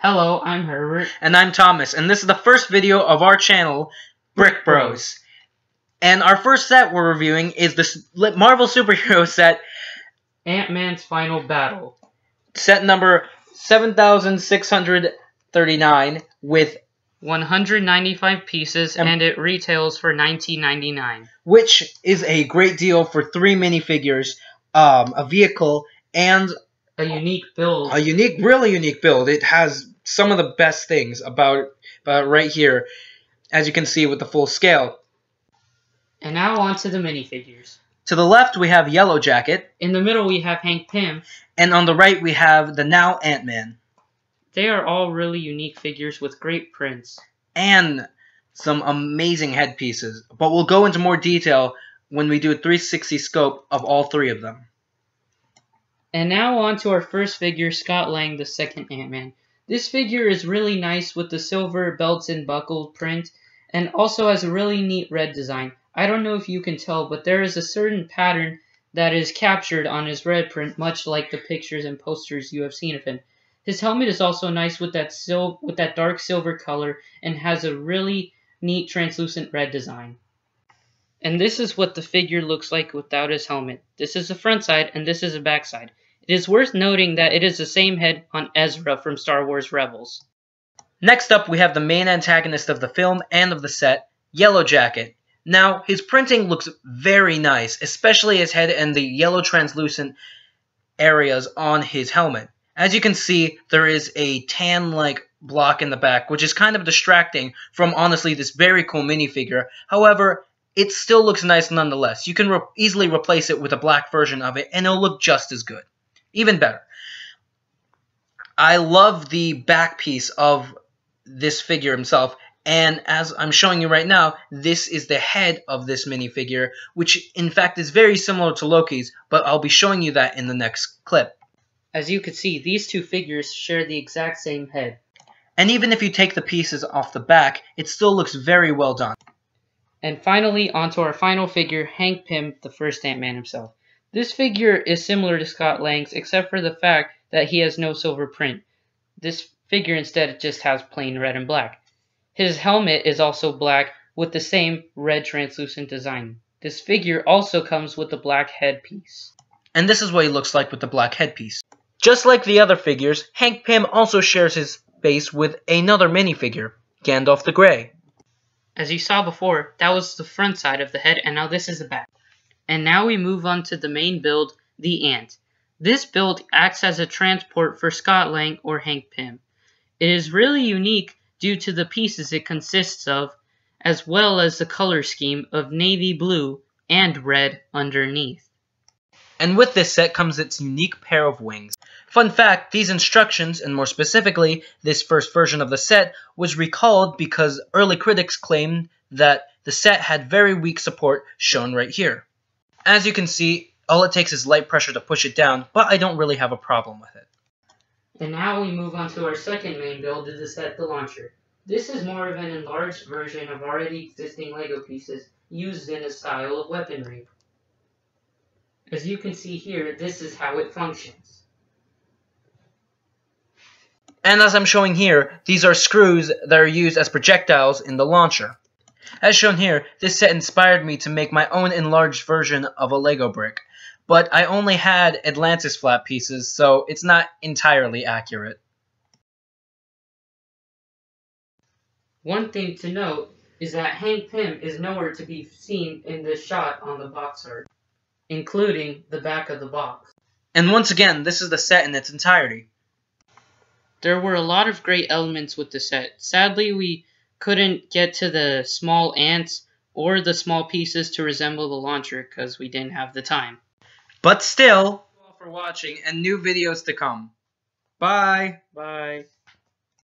Hello, I'm Herbert. And I'm Thomas, and this is the first video of our channel, Brick Bros. And our first set we're reviewing is the Marvel superhero set, Ant-Man's Final Battle. Set number 7,639 with 195 pieces, and it retails for $19.99. Which is a great deal for 3 minifigures, a vehicle, and a unique build. Really unique build. It has some of the best things about right here, as you can see with the full scale. And now on to the minifigures. To the left we have Yellow Jacket. In the middle we have Hank Pym. And on the right we have the now Ant-Man. They are all really unique figures with great prints. And some amazing headpieces. But we'll go into more detail when we do a 360 scope of all 3 of them. And now on to our first figure, Scott Lang, the second Ant-Man. This figure is really nice with the silver belts and buckle print, and also has a really neat red design. I don't know if you can tell, but there is a certain pattern that is captured on his red print, much like the pictures and posters you have seen of him. His helmet is also nice with that dark silver color, and has a really neat translucent red design. And this is what the figure looks like without his helmet. This is the front side, and this is the back side. It is worth noting that it is the same head on Ezra from Star Wars Rebels. Next up, we have the main antagonist of the film and of the set, Yellow Jacket. Now, his printing looks very nice, especially his head and the yellow translucent areas on his helmet. As you can see, there is a tan-like block in the back, which is kind of distracting from, honestly, this very cool minifigure. However, it still looks nice nonetheless. You can easily replace it with a black version of it, and it'll look just as good. Even better. I love the back piece of this figure himself, and as I'm showing you right now, this is the head of this minifigure, which in fact is very similar to Loki's, but I'll be showing you that in the next clip. As you can see, these two figures share the exact same head. And even if you take the pieces off the back, it still looks very well done. And finally, onto our final figure, Hank Pym, the first Ant-Man himself. This figure is similar to Scott Lang's, except for the fact that he has no silver print. This figure instead just has plain red and black. His helmet is also black with the same red translucent design. This figure also comes with a black headpiece. And this is what he looks like with the black headpiece. Just like the other figures, Hank Pym also shares his base with another minifigure, Gandalf the Grey. As you saw before, that was the front side of the head, and now this is the back. And now we move on to the main build, the Ant. This build acts as a transport for Scott Lang or Hank Pym. It is really unique due to the pieces it consists of, as well as the color scheme of navy blue and red underneath. And with this set comes its unique pair of wings. Fun fact, these instructions, and more specifically, this first version of the set, was recalled because early critics claimed that the set had very weak support, shown right here. As you can see, all it takes is light pressure to push it down, but I don't really have a problem with it. And now we move on to our second main build of the set, the launcher. This is more of an enlarged version of already existing LEGO pieces used in a style of weaponry. As you can see here, this is how it functions. And as I'm showing here, these are screws that are used as projectiles in the launcher. As shown here, this set inspired me to make my own enlarged version of a Lego brick, but I only had Atlantis flat pieces, so it's not entirely accurate. One thing to note is that Hank Pym is nowhere to be seen in this shot on the box art, including the back of the box. And once again, this is the set in its entirety. There were a lot of great elements with the set. Sadly, we couldn't get to the small ants or the small pieces to resemble the launcher because we didn't have the time. But still, thank you all for watching and new videos to come. Bye! Bye!